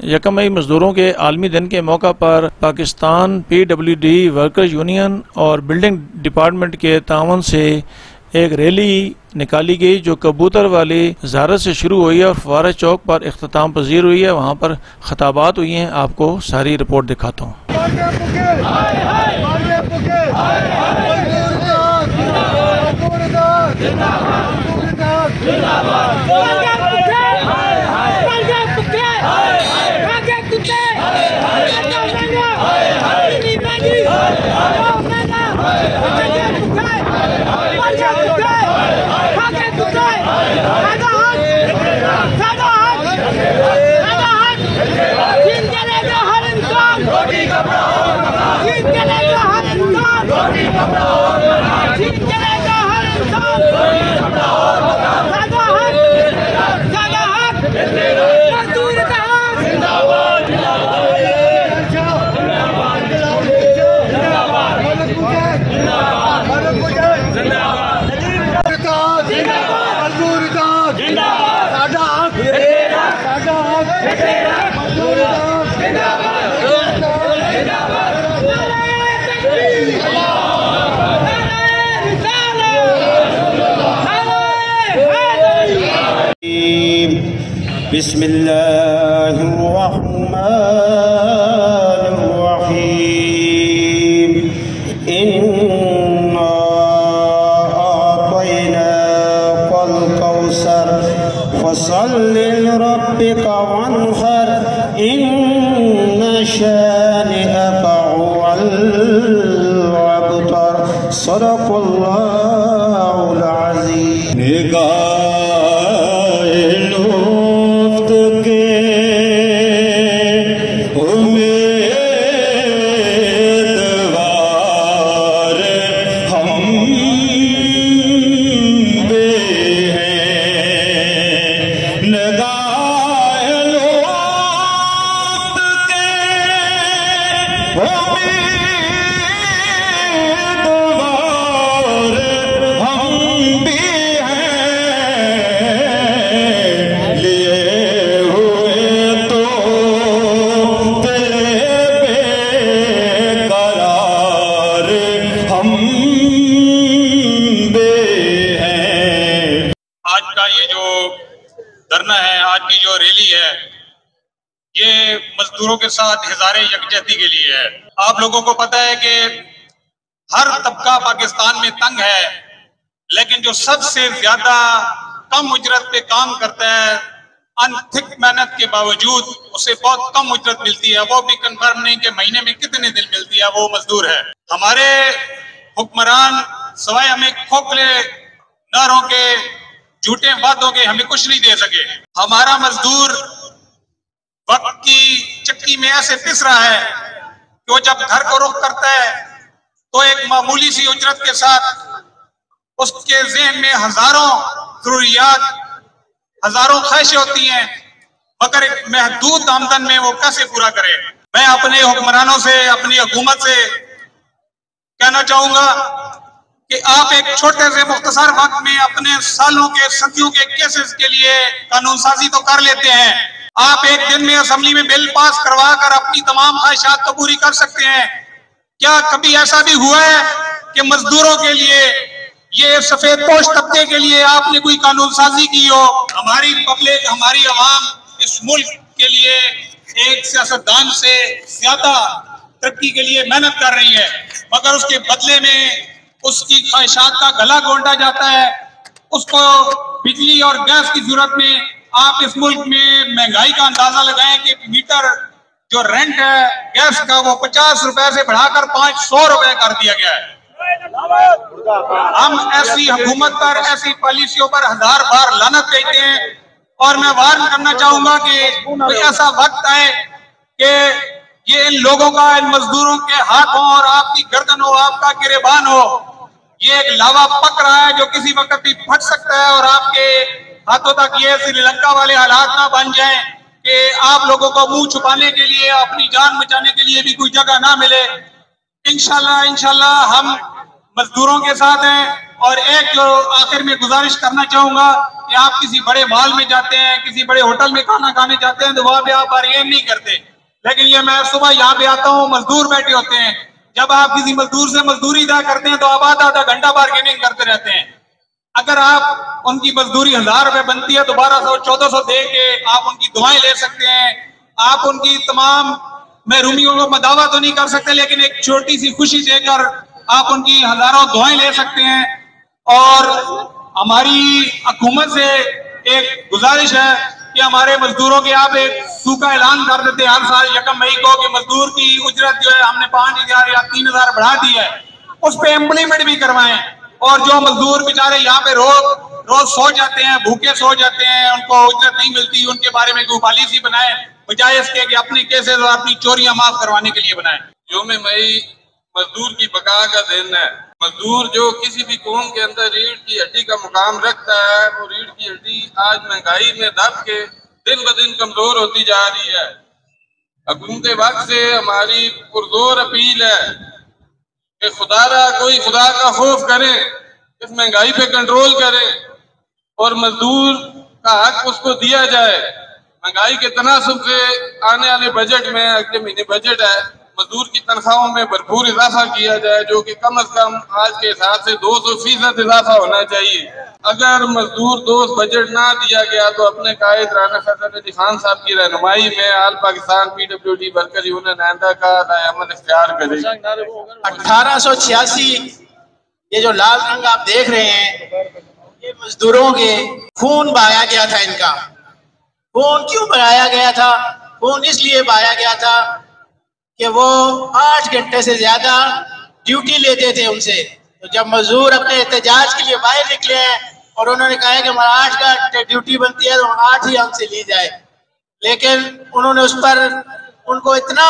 यकम मई मजदूरों के आलमी दिन के मौका पर पाकिस्तान PWD वर्कर्स यूनियन और बिल्डिंग डिपार्टमेंट के तावन से एक रैली निकाली गई जो कबूतर वाली ज़ारत से शुरू हुई है और फवारा चौक पर इख्तिताम पजीर हुई है। वहाँ पर खताबात हुई हैं। आपको सारी रिपोर्ट दिखाता हूँ। बिस्मिल्लाहिर्रहमानिर्रहीम। इन्ना आतैनाकल कौसर फसल्लि लिरब्बिका वन्हर इन्ना शानिअका हुवल अबतर। सदक़ल्लाहुल अज़ीम। धरना है, आज की जो रैली है, ये मजदूरों के साथ हिज़ारे यकजहती के लिए है। आप लोगों को पता है कि हर तबका पाकिस्तान में तंग है, लेकिन जो सबसे ज्यादा कम उजरत पे काम करता है, अनथिक मेहनत के बावजूद उसे बहुत कम उजरत मिलती है, वो भी कंफर्म नहीं कि महीने में कितने दिन मिलती है, वो मजदूर है। हमारे हुक्मरान सवाए हमें खोखले नारों के, झूठे वादों के हमें कुछ नहीं दे सके। हमारा मजदूर वक्त की चक्की में ऐसे पिस रहा है कि वो जब घर को रुख करता है तो एक मामूली सी उजरत के साथ उसके ज़हन में हजारों जरूरियात, हजारों ख्वाहिशें होती हैं, मगर एक महदूद आमदन में वो कैसे पूरा करे। मैं अपने हुक्मरानों से, अपनी हुकूमत से कहना चाहूंगा कि आप एक छोटे से मुख्तसर वक्त में अपने सालों के, सदियों के केसेस के लिए कानून साजी तो कर लेते हैं। आप एक दिन में असेंबली में बिल पास करवा कर अपनी तमाम ख्वाहिशात तो पूरी कर सकते हैं। क्या कभी ऐसा भी हुआ है कि मजदूरों के लिए, ये सफेद पोश तबके के लिए आपने कोई कानून साजी की हो? हमारी पब्लिक, हमारी आवाम इस मुल्क के लिए एक सियासतदान से ज्यादा तरक्की के लिए मेहनत कर रही है, मगर उसके बदले में उसकी ख्वाहिशात का गला घोंटा जाता है। उसको बिजली और गैस की जरूरत में आप इस मुल्क में महंगाई का अंदाजा लगाएं कि मीटर जो रेंट है गैस का, वो 50 रुपए से बढ़ाकर 500 रुपए कर दिया गया है। हम ऐसी हुकूमत पर, ऐसी पॉलिसियों पर हजार बार लानत कहते हैं, और मैं वार्न करना चाहूंगा कि ऐसा वक्त आए कि ये इन लोगों का, इन मजदूरों के हाथ हो और आपकी गर्दन हो, आपका गिरेबान हो। ये एक लावा पक रहा है जो किसी वक्त भी फट सकता है और आपके हाथों तक ये श्रीलंका वाले हालात ना बन जाएं कि आप लोगों को मुंह छुपाने के लिए, अपनी जान बचाने के लिए भी कोई जगह ना मिले। इंशाल्लाह हम मजदूरों के साथ हैं। और एक जो आखिर में गुजारिश करना चाहूंगा कि आप किसी बड़े मॉल में जाते हैं, किसी बड़े होटल में खाना खाने जाते हैं तो वहां पे आप बार्गेन नहीं करते, लेकिन ये मैं सुबह यहाँ पे आता हूँ, मजदूर बैठे होते हैं, जब आप किसी मजदूर से मजदूरी अदा करते हैं तो आप आधा आधा घंटा बार्गेनिंग करते रहते हैं। अगर आप उनकी मजदूरी 1000 रुपए बनती है तो 1200-1400 दे के आप उनकी दुआएं ले सकते हैं। आप उनकी तमाम महरूमियों को मदावा तो नहीं कर सकते, लेकिन एक छोटी सी खुशी देकर आप उनकी हजारों दुआएं ले सकते हैं। और हमारी हुकूमत से एक गुजारिश है कि हमारे मजदूरों के आप एक सूखा ऐलान कर देते हर साल 1 मई को कि मजदूर की उजरत जो है हमने 5000 या 3000 बढ़ा दी है, उस पर इम्प्लीमेंट भी करवाएं। और जो मजदूर बेचारे यहाँ पे रोज सो जाते हैं, भूखे सो जाते हैं, उनको उजरत नहीं मिलती, उनके बारे में कोई पॉलिसी बनाए, बजाय इसके कि अपनी केसेस और अपनी चोरियां माफ करवाने के लिए बनाए। यौम मई मजदूर की बका का दिन है। मजदूर जो किसी भी कौम के अंदर रीढ़ की हड्डी का मुकाम रखता है, वो रीढ़ की हड्डी आज महंगाई में दब के दिन ब दिन कमजोर होती जा रही है। हुकूमत वक्त से हमारी पुरजोर अपील है कि खुदारा कोई खुदा का खौफ करे, इस महंगाई पे कंट्रोल करे और मजदूर का हक उसको दिया जाए। महंगाई के तनासुब से आने वाले बजट में, अगले महीने बजट है, मजदूर की तनख्वाहों में भरपूर इजाफा किया जाए, जो कि कम से कम आज के हिसाब से 200% इजाफा होना चाहिए। अगर मजदूर दोस्त बजट ना दिया गया तो अपने कायद राना फैसल अली खान साहब की रहनुमाई में आल पाकिस्तान PWD वर्कर यूनियन आइंदा का अमल इख्तियार करेगी। 1886 ये जो लाल रंग आप देख रहे हैं, ये मजदूरों के खून बहाया गया था। इनका खून क्यों बहाया गया था? खून इसलिए बहाया गया था कि वो 8 घंटे से ज्यादा ड्यूटी लेते थे उनसे। तो जब मजदूर अपने एहतजाज के लिए बाहर निकले हैं और उन्होंने कहा है कि हमारा 8 घंटे ड्यूटी बनती है तो 8 ही हमसे ली जाए, लेकिन उन्होंने उस पर उनको इतना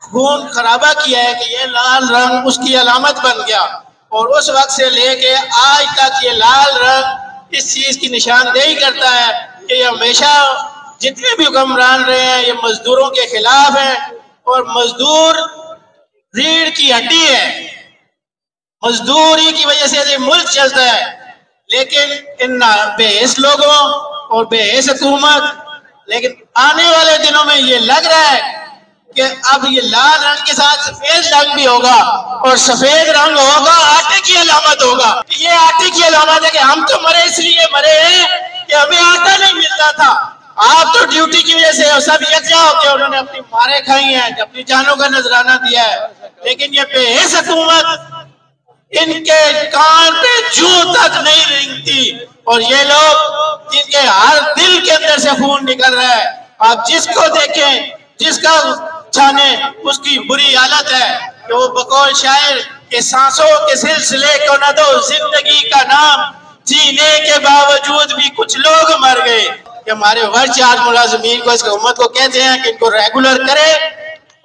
खून खराबा किया है कि ये लाल रंग उसकी अलामत बन गया। और उस वक्त से लेके आज तक ये लाल रंग इस चीज की निशानदेही करता है कि ये हमेशा जितने भी हुक्मरान रहे हैं ये मजदूरों के खिलाफ है। और मजदूर रीढ़ की हड्डी है, मजदूरी की वजह से मुल्क चलता है। लेकिन इन बेहिस लोगों और बेहिस हुकूमत, लेकिन आने वाले दिनों में ये लग रहा है कि अब ये लाल रंग के साथ सफेद रंग भी होगा, और सफेद रंग होगा आटे की अलामत होगा। ये आटे की अलामत है कि हम तो मरे इसलिए मरे हैं कि हमें आटा नहीं मिलता था। आप तो ड्यूटी की वजह से सब यकजा होकर उन्होंने अपनी मारे खाई हैं, अपनी जानों का नजराना दिया है। लेकिन ये बेहिस हुकूमत, इनके कान पे जूं तक नहीं रेंगती, और ये लोग जिनके हर दिल के अंदर से खून निकल रहा है। आप जिसको देखें, जिसका छाने, उसकी बुरी हालत है कि वो बकौल शायर के सांसों के सिलसिले को न दो जिंदगी का नाम, जीने के बावजूद भी कुछ लोग मर गए। कि हमारे वर्ग चार्ज मुलाजमीन को, इस हुकूमत को कहते हैं कि इनको रेगुलर करे,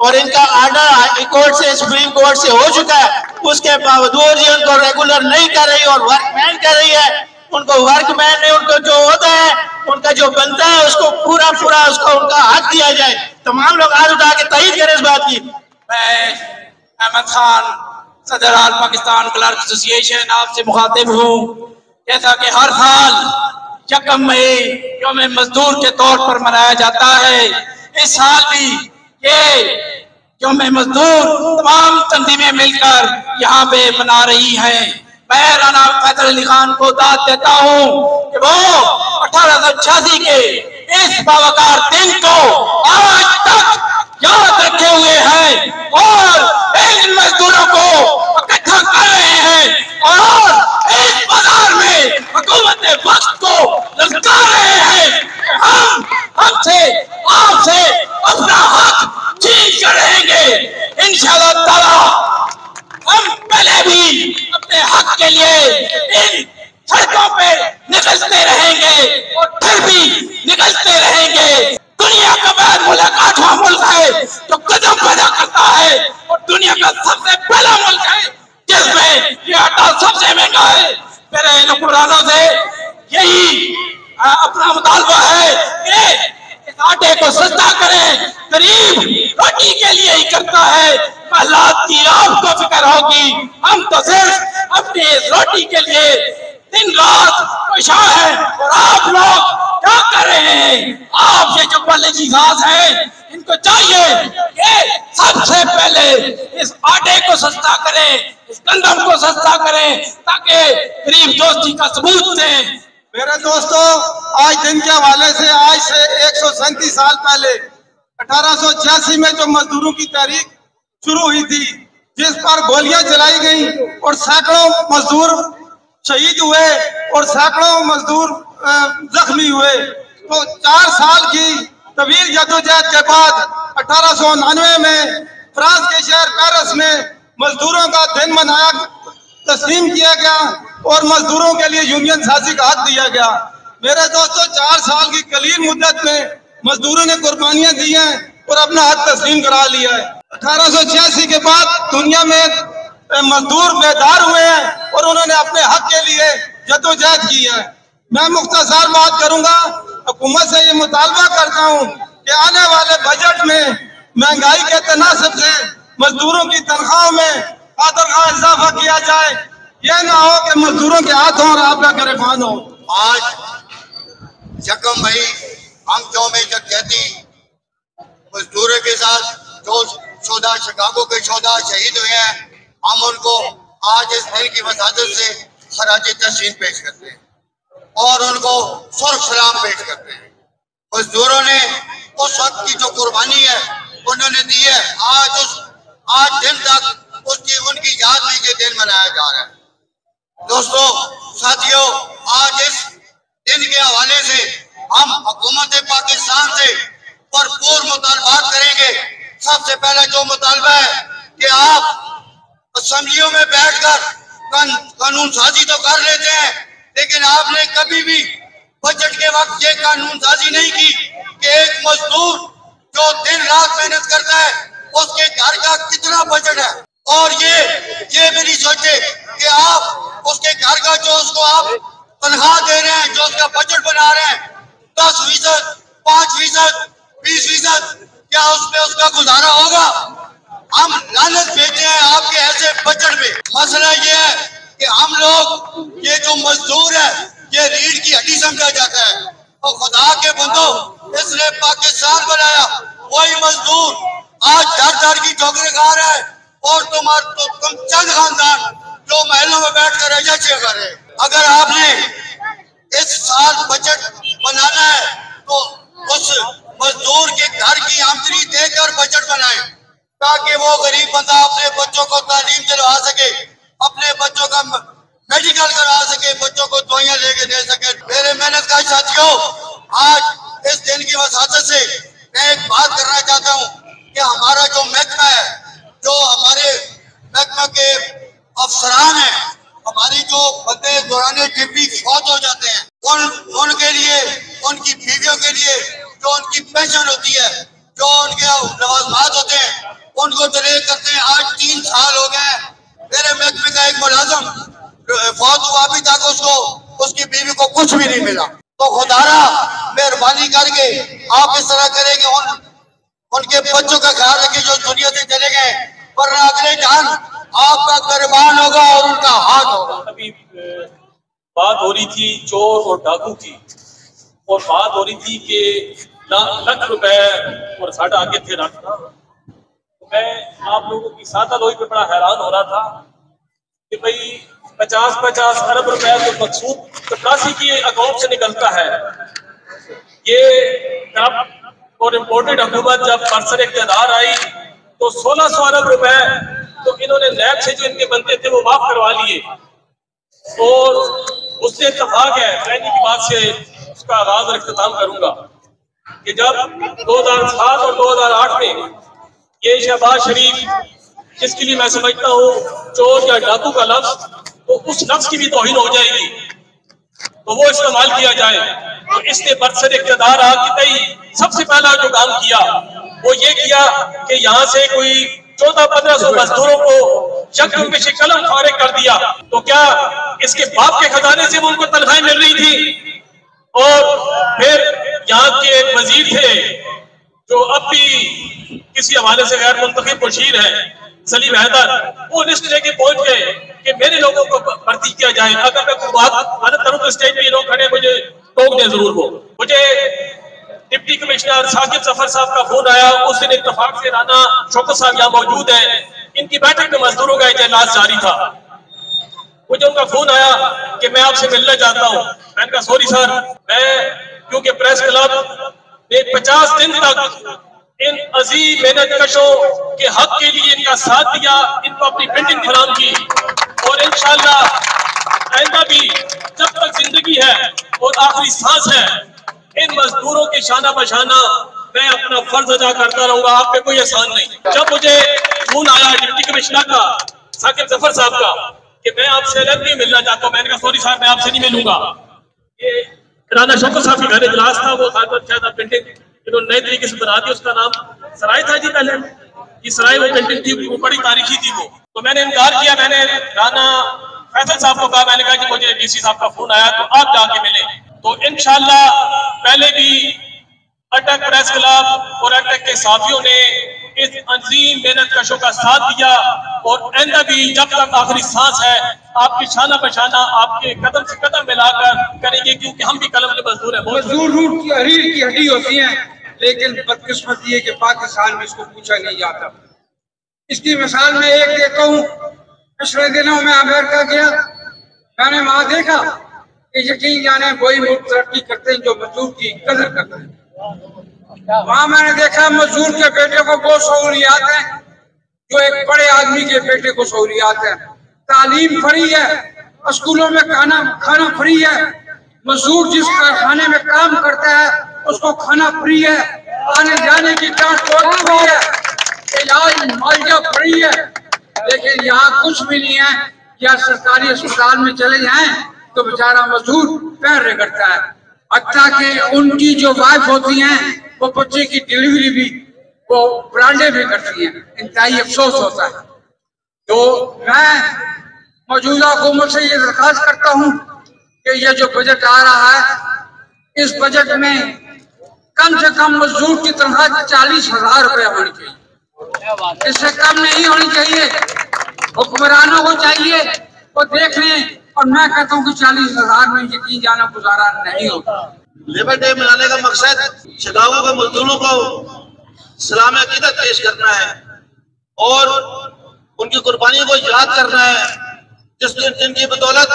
और इनका आर्डर हाई कोर्ट से, सुप्रीम कोर्ट से हो चुका है, उसके बावजूद ये उनको रेगुलर नहीं कर रही और वर्कमैन कर रही है। उनको वर्कमैन ने उनको जो होता है, उनका जो बनता है, उसको पूरा पूरा उसको उनका हक दिया जाए। तमाम लोग हाथ उठा के तईद करें इस बात की। मैं अहमद खान, सदर आल पाकिस्तान क्लर्क एसोसिएशन, आपसे मुखातिब हूँ। जैसा कि हर साल 1 मई यौम मजदूर के तौर पर मनाया जाता है, इस साल भी ये यौम मजदूर तमाम तंजीमें मिलकर यहाँ पे मना रही हैं। मैं राना फैसल अली खान को दाद देता हूँ कि वो 1886 के इस बावकार दिन को आज तक याद रखे हुए हैं और इन मजदूरों को इकट्ठा कर रहे हैं, और इस बाजार में हुकूमत वक्त को ललकार रहे हैं। हम हमसे आपसे अपना हक छीन कर रहेंगे इंशाअल्लाह ताला। हम पहले भी अपने हक के लिए इन सड़कों पे निकलते रहेंगे और फिर भी निकलते रहेंगे। दुनिया का बड़ा मुल्क 8वां मुल्क है जो कदम पैदा करता है, और दुनिया का सबसे पहला मुल्क है जिसमें ये आटा सबसे महंगा है। मेरे हुक्मरानों से यही अपना मुतालबा है कि आटे को सस्ता करें। गरीब रोटी के लिए ही करता है, हालात की आपको फिक्र होगी। हम तो सिर्फ अपनी रोटी के लिए दिन रात कोशिश है, और आप लोग क्या कर रहे हैं? आप ये जो कॉलेजी साज है, इनको चाहिए कि सबसे पहले इस आटे को सस्ता करें, इस गंदम को सस्ता करें, ताकि गरीब दोस्ती का सबूत दें। मेरे दोस्तों, आज दिन के हवाले से आज से 137 साल पहले 1886 में जो मजदूरों की तहरीक शुरू हुई थी, जिस पर गोलियां चलाई गई और सैकड़ों मजदूर शहीद हुए और सैकड़ों मजदूर जख्मी हुए, तो 4 साल की तवील जद्दोजहद के बाद 1899 में फ्रांस के शहर पेरिस में मजदूरों का दिन मनाया तस्लीम किया गया और मजदूरों के लिए यूनियन साजी का हक दिया गया। मेरे दोस्तों, 4 साल की कलील मुद्दत में मजदूरों ने कुर्बानियां दी हैं और अपना हक तस्लीम करा लिया है। 1886 के बाद दुनिया में मजदूर बेदार हुए हैं और उन्होंने अपने हक के लिए जद्दोजहद की है। मैं मुख्तसर बात करूंगा, हुकूमत से ये मुतालबा करता हूँ कि आने वाले बजट में महंगाई के तनासब से मजदूरों की तनख्वाहों में आदरखां इजाफा किया जाए। यह ना हो कि मजदूरों के हाथ हों और आपका गिरफ्तार हो। आज यकम मई हम यौम यकजहती मजदूरों के साथ जो शोधा शिकागो के शोधा शहीद हुए हैं, हम उनको आज इस दिन की वसादत से खराज तहसीन पेश करते हैं और उनको सुर्ख सलाम पेश करते हैं। मजदूरों ने उस वक्त की जो कुर्बानी है उन्होंने दी है, आज दिन तक उनकी याद में ये दिन मनाया जा रहा है। दोस्तों, साथियों, आज इस दिन के हवाले से हम हुकूमत पाकिस्तान से भरपूर मुतालबात करेंगे। सबसे पहला जो मुतालबा है कि आप असेंबलियों में बैठकर कानून साजी तो कर लेते हैं, लेकिन आपने कभी भी बजट के वक्त ये कानून साजी नहीं की कि एक मजदूर जो दिन रात मेहनत करता है उसके घर का कितना बजट है, और ये भी नहीं सोचे कि आप उसके घर का जो उसको आप तनख्वाह दे रहे हैं, जो उसका बजट बना रहे हैं, 10%, 5%, 20%, क्या उसमें उसका गुजारा होगा? हम लानत भेजते हैं आपके ऐसे बजट में। मसला ये है कि हम लोग, ये जो मजदूर है, ये रीढ़ की हड्डी समझा जाता है, और खुदा के बंदो, इसने पाकिस्तान बनाया, वही मजदूर आज दर की ठोकरें खा रहा है, और तुम चंद खानदान जो महलों में बैठकर अय्याशियां कर रहे हैं। अगर आपने इस साल बजट बनाना है तो उस मजदूर के घर की आमदनी देकर बजट बनाए, ताकि वो गरीब बंदा अपने बच्चों को तालीम दिलवा सके, अपने बच्चों का मेडिकल करवा सके, बच्चों को दवाइयां लेके दे सके। मेरे मेहनत का साथियों, आज इस दिन की वसादत से मैं एक बात करना चाहता हूँ कि हमारा जो महकमा है, जो हमारे महकमा के अफसरान हैं, हमारी जो बंदे दौरान ड्यूटी फौत हो जाते हैं, उनके लिए, उनकी बीवियों के लिए जो उनकी पेंशन होती है, जो उनके लवाजमात होते हैं, उनको डिले करते हैं। आज 3 साल हो गए। मेरे महकमे का एक मुलाजिम फौत हुआ, अभी तक उसको, उसकी बीवी को कुछ भी नहीं मिला। तो खुदारा मेहरबानी करके आप इस तरह करें कि उनके बच्चों का ख्याल रखें जो दुनिया से चले गए, वरना अगले जान आपका कुर्बान होगा और उनका हाथ होगा। अभी बात हो रही थी चोर और डाकू की, और बात हो रही थी कि लाख रुपए और साढ़ा आगे थे रखना। तो मैं आप लोगों की सादा लोही पे बड़ा हैरान हो रहा था कि भाई 50-50 अरब रुपए तो मकसूद तकासी की अकाउंट से निकलता है। ये करप्ट और इम्पोर्टेड हुकूमत जब बरसर इक़्तिदार आई तो 1600 अरब रुपए तो इन्होंने नैब से जो इनके बनते थे वो माफ करवा लिए, और उससे इत्तफाक है, मैं इनकी बात से उसका आगाज और इख्तिताम करूंगा कि जब 2007 और 2008 में ये शहबाज शरीफ, जिसके लिए मैं समझता हूँ चोर या डाकू का लफ्ज, तो उस लफ्ज की भी तौहीन हो जाएगी, तो वो इस्तेमाल किया जाए। तो इसने बरसर इक़्तिदार आके सबसे पहला जो काम किया वो ये किया कि यहाँ से कोई 1400-1500 मजदूरों को यकदम पेशे कलम फारिग कर दिया। तो क्या इसके बाप के खजाने से वो उनको तनख्वाहें मिल रही थी? और फिर यहाँ के एक वजीर थे जो अब भी किसी हवाले से गैर मुंतखब मुशीर है, सलीम हैदर वो लिस्ट लेके पहुंच गए कि मेरे लोगों को भर्ती किया जाए। अगर मैं कोई बात गलत करूं तो स्टेज पे लोग खड़े मुझे टोक दें जरूर। वो मुझे डिप्टी कमिश्नर साकिब जफर साहब का फोन आया। उस दिन इत्तेफाक से राना शौकत साहब यहाँ मौजूद है। इनकी बैठक में मजदूरों का इजलास जारी था। मुझे उनका फोन आया कि मैं आपसे मिलना चाहता हूँ। मैंने कहा सॉरी सर, मैं क्योंकि प्रेस क्लब ने 50 दिन तक इन अजीम मेहनत कशों के हक के लिए इनका साथ दिया, इनको अपनी बिल्डिंग फराहम की और इंशाअल्लाह आइंदा भी जब तक जिंदगी है और आखिरी सांस है इन मजदूरों के शाना बशाना मैं अपना फर्ज अदा करता रहूंगा। आप पे कोई एहसान नहीं। जब मुझे फोन आया डिप्टी कमिश्नर का साकिब जफर साहब का कि मैं आपसे अलग नहीं मिलना चाहता हूँ, मैंने कहा सॉरी साहब मैं आपसे नहीं मिलूंगा। ये राना शौकत साहब के घर इजलास था, वो शायद बिल्डिंग इन्होंने नए तरीके से बना दी। उसका नाम सराय था जी, पहले ये सराय वो बिल्डिंग थी, वो बड़ी तारीखी थी वो। तो मैंने इनकार किया। मैंने राना फैसल साहब को कहा, मैंने कहा कि मुझे डीसी साहब का फोन आया तो आप जाके मिले। तो इंशाल्लाह पहले भी अटक प्रेस क्लब और अटक के साथियों ने इस अजीम मेहनत कशों का साथ दिया और आइंदा भी जब तक आखिरी सांस है आपकी शाना बशाना आपके कदम से कदम मिलाकर करेंगे, क्योंकि हम भी कलम के मजदूर हैं। मजदूर रूट की हरीर की हड्डी होती है, लेकिन बदकिस्मती है कि पाकिस्तान में इसको पूछा नहीं जाता। इसकी मिसाल में एक देता हूँ। पिछले दिनों में अमेरिका गया, मैंने वहां देखा कि यकीन जाने वही मुल्क तरक्की करते हैं जो मजदूर की कदर करते हैं। वहां मैंने देखा मजदूर के बेटे को वो सहूलियात है जो एक बड़े आदमी के बेटे को सहूलियात है। तालीम फ्री है, स्कूलों में खाना फ्री है, मजदूर जिस कारखाने में काम करता है उसको खाना फ्री है, आने जाने की ट्रांसपोर्ट फ्री है, इलाज मुआवजा फ्री है। लेकिन यहाँ कुछ भी नहीं है। या सरकारी अस्पताल में चले जाएं तो बेचारा मजदूर पैर रगड़ता है। हत्ता कि उनकी जो वाइफ होती हैं वो बच्चे की डिलीवरी भी वो ब्रांडे भी करती हैं। इंतहाई अफसोस होता है। तो मैं मौजूदा हुकूमत से ये दरखास्त करता हूँ कि ये जो बजट आ रहा है इस बजट में कम से कम मजदूर की तनख्वाह 40,000 रुपये होनी चाहिए, इससे कम नहीं होनी चाहिए। हुक्मरानों को चाहिए वो देख लें। और मैं कहता हूँ कि 40,000 में यकीन जाना गुजारा नहीं होता। लेबर डे मनाने का मकसद शिकागो के मजदूरों को सलाम अकीदत पेश करना है और उनकी कुर्बानियों को याद करना है, जिनकी बदौलत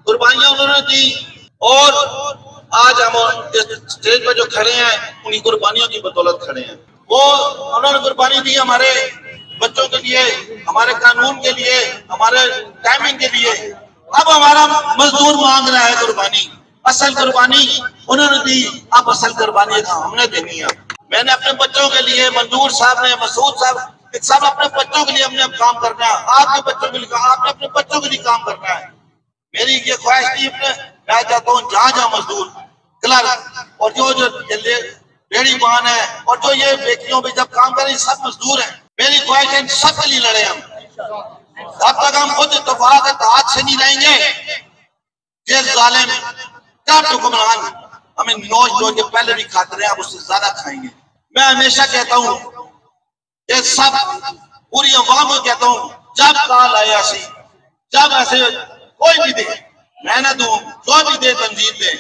कुर्बानियां उन्होंने दी और आज हम इस स्टेज पर जो खड़े हैं उन्हीं कुर्बानियों की बदौलत खड़े हैं। वो उन्होंने कुर्बानी दी हमारे बच्चों के लिए, हमारे कानून के लिए, हमारे टाइमिंग के लिए। अब हमारा मजदूर मांग रहा है कुर्बानी, असल कुर्बानी उन्होंने दी, अब असल कुर्बानी हमने देनी है। मैंने अपने बच्चों के लिए, मंजूर साहब ने, मसूद साहब, सब अपने बच्चों के लिए हमने अब काम करना है। आपके बच्चों के लिए, आपने अपने बच्चों के लिए काम करना है। मेरी ये ख्वाहिश थी, मैं चाहता हूँ जहाँ जहाँ मजदूर क्लर्क और जो रेडी वाहन है और जो ये बेटियों में जब काम करें सब मजदूर हैं। मेरी ख्वाहिश है सबके लिए लड़े हम। जब तक हम खुद इत्तेफाक हाथ से नहीं रहेंगे ये जालिम क्या हुक्मरान हमें नोच नोच के पहले भी खाते रहे, अब उससे ज्यादा खाएंगे। मैं हमेशा कहता हूँ ये सब पूरी अवाम को कहता हूँ, जब काल आया सी, जब ऐसे कोई भी दे, मैं ना दूं, जो भी दे तंजीम दे,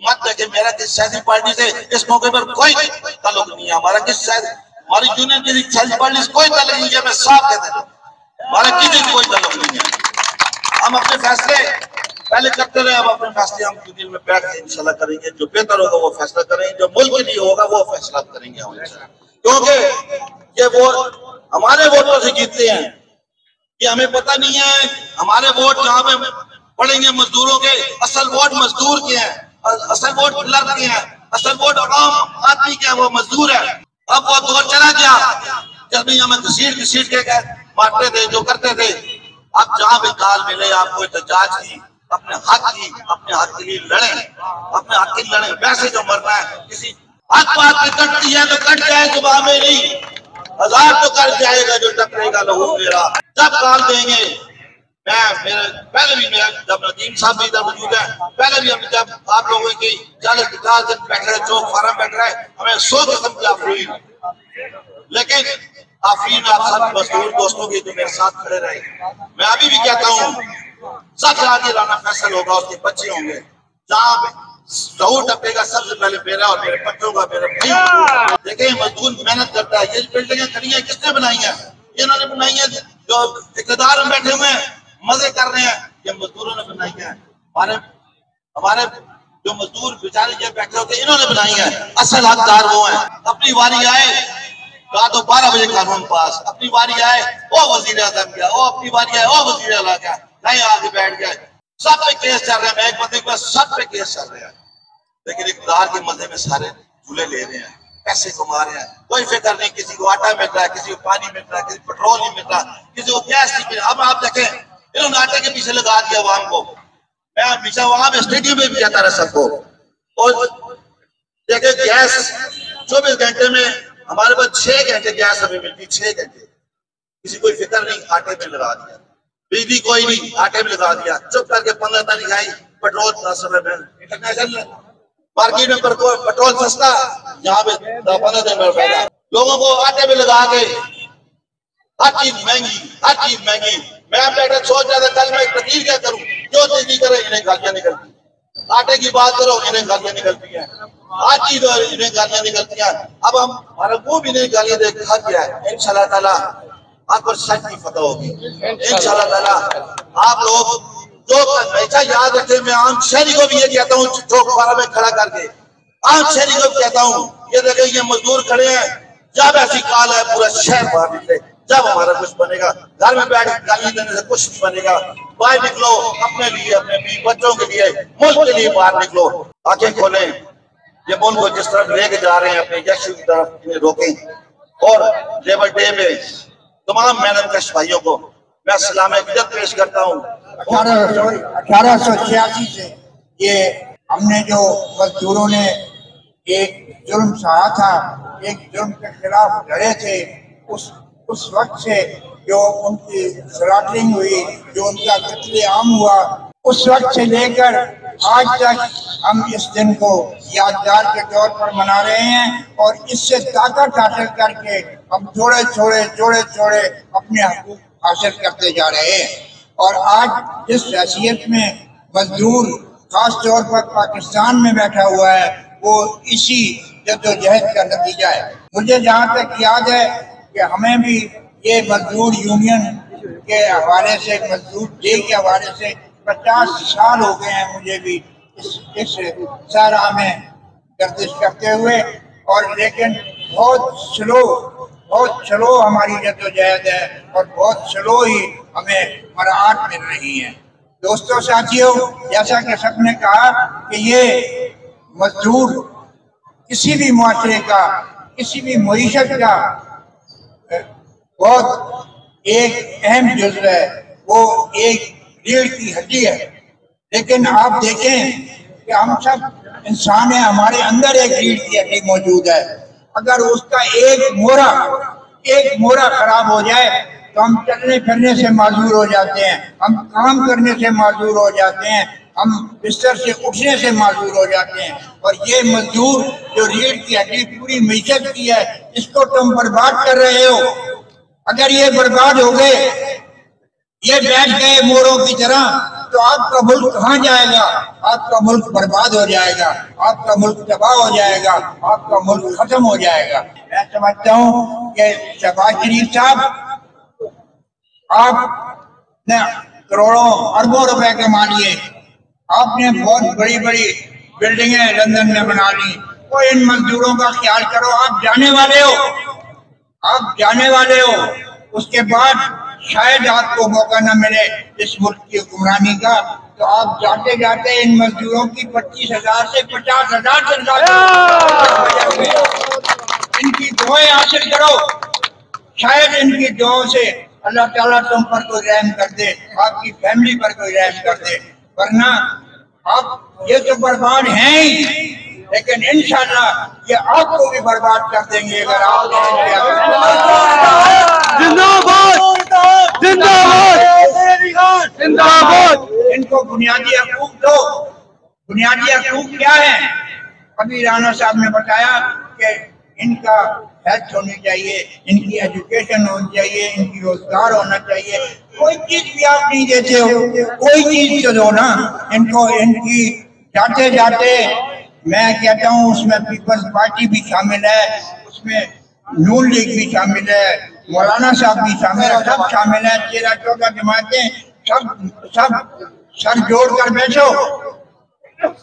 मत देखे मेरा किस सियासी पार्टी से इस मौके पर कोई ताल्लुक नहीं है। हमारा किस हमारी यूनियन की सियासी पार्टी से कोई ताल्लुक नहीं है। मैं साफ कहता हूँ हमारा किसी से कोई ताल्लुक नहीं है। हम अपने फैसले पहले करते रहे, अब अपने फैसले हम दिल में बैठ के इंशाल्लाह करेंगे। जो बेहतर होगा वो फैसला करेंगे, जो मुल्क के लिए होगा वो फैसला करेंगे हम, क्योंकि ये वोट हमारे वोटों से जीतते हैं। ये हमें पता नहीं है हमारे वोट जहाँ पे पड़ेंगे मजदूरों के, असल वोट मजदूर के हैं, असल वोट क्लर्क के हैं, असल वोट आम आदमी के हैं, वो मजदूर है। अब वो दौर चला गया जब भी हमें घसीट के मारते थे, जो करते थे। अब जहाँ भी काल मिले आपको एहतजाज की, अपने हक के लिए लड़े, अपने हक के लिए लड़े। वैसे जो मरना है किसी हक बात पे कटती है तो कट जाए, जवाब में नहीं 1000 तो कट जाएगा जो टकरेगा लहू मेरा। जब काल देंगे मेरे पहले भी मेरा जब नदीम साहब भी इधर मौजूद है, पहले भी हम जब आप लोगों की 40-50 दिन बैठ रहे, चौक फार्म बैठ रहे, हमें 100 किस्म की आफरीन, लेकिन आफरीन आप सब मजदूर दोस्तों की जो मेरे साथ खड़े रहे। मैं अभी भी कहता हूँ सबसे आगे राना फैसल होगा, उसके बच्चे होंगे, जहाँ जरूर टपेगा सबसे पहले मेरा और मेरे बच्चों का, मेरे भाई। देखिए मजदूर मेहनत करता है। ये बिल्डिंगें खड़ी हैं किसने बनाई है? इन्होंने बनाई है जो इक़्तिदार में बैठे हुए हैं, मजे कर रहे हैं, ये मजदूरों ने बनाई है। हमारे जो मजदूर बेचारे ये बैठे होते इन्होंने बनाई है। असल हकदार वो है। अपनी बारी आए कहा तो 12 बजे कानून पास, अपनी बारी आए वो वजीर आजम गया, वो अपनी बारी आए वो वजीर आला गया, नहीं आगे बैठ गए। सब पे केस चल रहे हैं, मैं एक बंदे के पास सब पे केस चल रहे हैं, लेकिन इक़्तिदार के मजे में सारे झूले ले रहे हैं, पैसे कमा रहे हैं, कोई फिक्र नहीं। किसी को आटा मिल रहा है, किसी को पानी मिल रहा है, किसी को पेट्रोल नहीं मिल रहा, किसी को गैस नहीं मिल रहा। अब आप देखें इन्होंने आटे के पीछे लगा दिया आवाम को। मैं हमेशा वहां पे स्टेडियम में भी जाता रहा सबको, और देखे गैस 24 घंटे में हमारे पास 6 घंटे गैस हमें मिलती, 6 घंटे। किसी कोई फिक्र नहीं, आटे में लगा दिया। बिजली कोई नहीं, आटे में लगा दिया। चुप करके 15 तारीख आई, पेट्रोल 10 रुपए में। इंटरनेशनल मार्केट में पेट्रोल सस्ता, यहाँ पे 15 दिन में फैला। लोगों को आटे में लगा के हर चीज महंगी, हर चीज महंगी। मैं बैठा सोच रहा था कल मैं तकलीफ क्या करूं, जो चीज नहीं करे इन्हें गालियां निकलती। आटे की बात करो इन्हें गालियां निकलती हैं, हर चीज इन्हें गालियां निकलती हैं। अब हम हमारा वो भी नहीं गालियां दे खा गया है। इंशाल्लाह ताला आपको सच की फतह होगी। इंशाल्लाह ताला आप लोग जो हमेशा याद रखे। मैं आम शहरी को भी ये कहता हूँ, चौक बारा में खड़ा करके आम शहरी को कहता हूँ, ये देखे ये मजदूर खड़े हैं, जब ऐसी काल है पूरा शहर बाहर निकले, जब हमारा कुछ बनेगा। घर में बैठ गाली देने से कुछ नहीं बनेगा। बाहर निकलो, अपने लिए, अपने बीवी बच्चों के लिए, मुल्क के लिए बाहर निकलो, आंखें खोलें। ये मुल्क को जिस तरफ लेके जा रहे हैं अपने यशु की तरफ, इन्हें रोकें। और लेबर डे में तमाम मेहनत कश भाइयों को मैं सलाम इज्जत पेश करता हूँ। 1886 से ये हमने जो मजदूरों ने एक जुर्म सहा था, एक जुर्म के खिलाफ लड़े थे, उस वक्त से जो उनकी स्लॉटरिंग हुई, जो उनका कत्लेआम हुआ, उस वक्त से लेकर आज तक हम इस दिन को यादगार के तौर पर मना रहे हैं। और इससे ताकत हासिल करके हम थोड़े थोड़े अपने हकूक़ हासिल करते जा रहे हैं। और आज जिस हैसियत में मजदूर खास तौर पर पाकिस्तान में बैठा हुआ है, वो इसी जद्दोजहद का नतीजा है। मुझे जहाँ तक याद है कि हमें भी ये मजदूर यूनियन के हवाले से, मजदूर डे के हवाले से 50 साल हो गए हैं मुझे भी इस सारा में गर्दिश करते हुए। और लेकिन बहुत स्लो हमारी जद्दोजहद है और बहुत स्लो ही हमें मराहत मिल रही है। दोस्तों साथियों, जैसा कि सबने कहा कि ये मजदूर किसी भी मुआशरे का, किसी भी मईशत का बहुत एक अहम जुज़्व है, वो एक रीढ़ की हड्डी है। लेकिन आप देखें कि हम सब इंसान हैं, हमारे अंदर एक रीढ़ की हड्डी मौजूद है। अगर उसका एक मोरा खराब हो जाए तो हम चलने फिरने से माजूर हो जाते हैं, हम काम करने से माजूर हो जाते हैं, हम बिस्तर से उठने से माजूर हो जाते हैं। और ये मजदूर जो रीढ़ की हड्डी पूरी मैशत की है, इसको तुम बर्बाद कर रहे हो। अगर ये बर्बाद हो गए, ये बैठ गए मोरों की तरह, तो आपका मुल्क कहाँ जाएगा? आपका मुल्क बर्बाद हो जाएगा, आपका मुल्क तबाह हो जाएगा, आपका मुल्क खत्म हो जाएगा। मैं समझता हूँ कि शहबाज शरीफ साहब, आपने करोड़ों अरबों रुपए कमा लिए, आपने बहुत बड़ी बड़ी बिल्डिंगें लंदन में बना ली, तो इन मजदूरों का ख्याल करो। आप जाने वाले हो, उसके बाद शायद आपको मौका न मिले इस मुल्क की हुक्मरानी का, तो आप जाते जाते इन मजदूरों की 25,000 से 50,000 तनख्वाह, इनकी दुआएं हासिल करो। शायद इनकी दुआओं से अल्लाह ताला तुम पर कोई रहम कर दे, आपकी फैमिली पर कोई रहम कर दे। वरना आप ये तो बर्बाद हैं ही, लेकिन इंशाअल्लाह ये आपको भी बर्बाद कर देंगे अगर आप जिंदाबाद जिंदाबाद। इनको बुनियादी हकूक दो। बुनियादी हकूक क्या है? अभी राणा साहब ने बताया कि इनका हेल्थ होनी चाहिए, इनकी एजुकेशन होनी चाहिए, इनकी रोजगार होना चाहिए। कोई चीज भी आप नहीं देते हो, कोई चीज तो दो ना इनको। इनकी जाते जाते मैं कहता हूँ उसमें पीपल्स पार्टी भी शामिल है, उसमें नून लीग भी शामिल है, मौलाना साहब भी शामिल है, सब शामिल है। 13-14 जमातें सब सर जोड़ कर बैठो।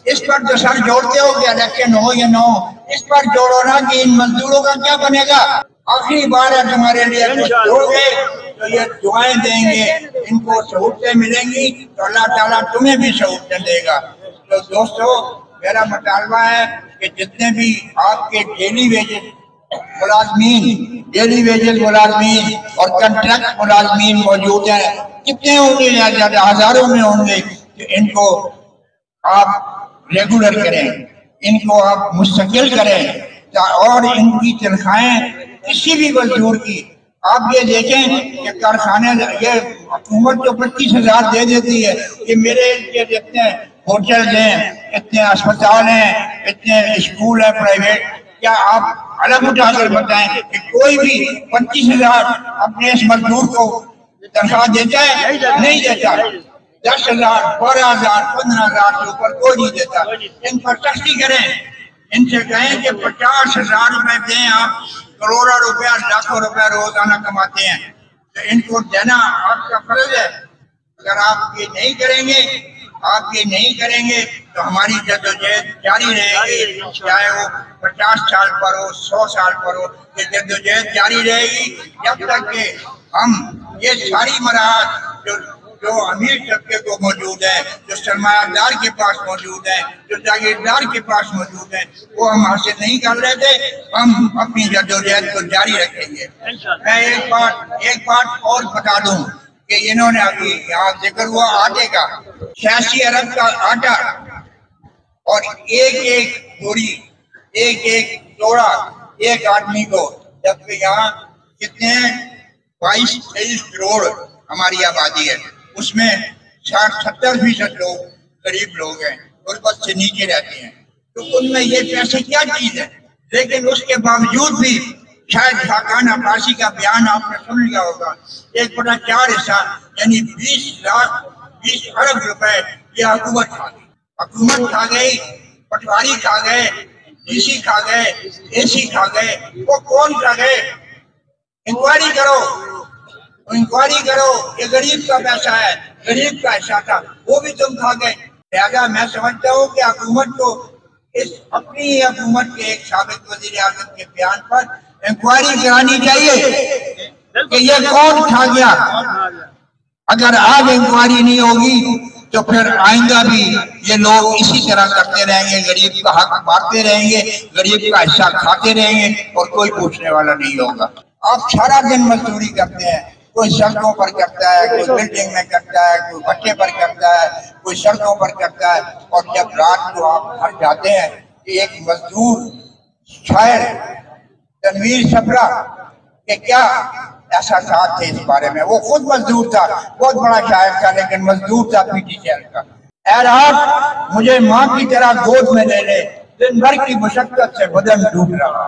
इस पर तो सर जोड़ते हो कि इलेक्शन हो या ना हो, इस पर जोड़ो ना कि इन मजदूरों का क्या बनेगा। आखिरी बार है तुम्हारे लिए, कुछ जोड़ोगे तो ये दुआएं देंगे, इनको सहूलतें मिलेंगी तो अल्लाह ताला तुम्हें भी सहूलतें देगा। तो दोस्तों मेरा मुतालबा है कि जितने भी आपके डेली वेजेस मुलाजमीन और कंट्रैक्ट मुलाजमीन मौजूद हैं, कितने होंगे, हजारों में होंगे, कि इनको आप रेगुलर करें, इनको आप मुस्तकिल करें और इनकी तनख्वाहें किसी भी मजदूर की आप ये देखें कि कारखाने, ये हुकूमत तो 25,000 दे देती है कि मेरे ये इतने होटल हैं, इतने अस्पताल हैं, इतने स्कूल है प्राइवेट, क्या आप अलग उठाकर बताएं कि कोई भी 25,000 अपने इस मजदूर को तनख्वाह देता है? नहीं देता। 10,000, 12,000, 15,000 के ऊपर कोई नहीं देता। इन पर सख्ती करें, इनसे कहें कि 50,000 रुपए दें, आप करोड़ों रुपया, लाखों रुपया रोजाना कमाते हैं, तो इनको देना आपका फर्ज है। अगर आप ये नहीं करेंगे तो हमारी जद्दोजहद जारी रहेगी, चाहे वो 50 साल पर हो, 100 साल पर हो, ये जद्दोजहद जारी रहेगी जब तक कि हम ये सारी मराहत जो अमीर तबके को मौजूद है, जो सरमायादार के पास मौजूद है, जो जागीरदार के पास मौजूद है, वो हम हासिल नहीं कर रहे थे। हम अपनी जद्दोजहद को जारी रखेंगे। मैं एक बात और बता दूं कि इन्होंने अभी यहाँ जिक्र हुआ आटे का, 86 अरब का आटा और एक बोरी, एक तोड़ा एक आदमी को, जबकि यहाँ कितने 22-23 करोड़ हमारी आबादी है, उसमें 60-70% लोग गरीब लोग हैं, गुर्बत से नीचे रहते हैं। तो उनमें ये पैसे क्या चीज है? लेकिन उसके बावजूद भी शायद खाकान अब्बासी का बयान आपने सुन लिया होगा, 1/4 हिस्सा यानी 20 अरब रुपए ये हुकूमत खा गई, पटवारी खा गए, डीसी खा गए, एसी खा गए। वो कौन खा गए? इंक्वायरी करो, ये गरीब का पैसा है, गरीब का हिस्सा था, वो भी तुम खा गए। लिहाजा मैं समझता हूँ कि हुकूमत को अपनी हुकूमत के एक साबिक वज़ीर आज़म के बयान पर इंक्वायरी करानी चाहिए कि ये कौन खा गया। अगर आज इंक्वायरी नहीं होगी तो फिर आइंदा भी ये लोग इसी तरह करते रहेंगे, गरीब का हक मारते रहेंगे, गरीब का हिस्सा खाते रहेंगे और कोई पूछने वाला नहीं होगा। आप सारा दिन मजदूरी करते हैं, कोई सड़कों पर करता है, कोई बिल्डिंग में करता है, कोई भट्टे पर करता है, कोई सड़कों पर करता है, और जब रात को आप घर जाते हैं कि एक मजदूर शायर तनवीर सफरा के क्या एहसास थे इस बारे में। वो खुद मजदूर था, बहुत बड़ा शायर था, लेकिन मजदूर था पीटीसीएल का। ऐ रात मुझे माँ की तरह गोद में ले ले, दिन भर की मुशक्कत से बदन टूट रहा।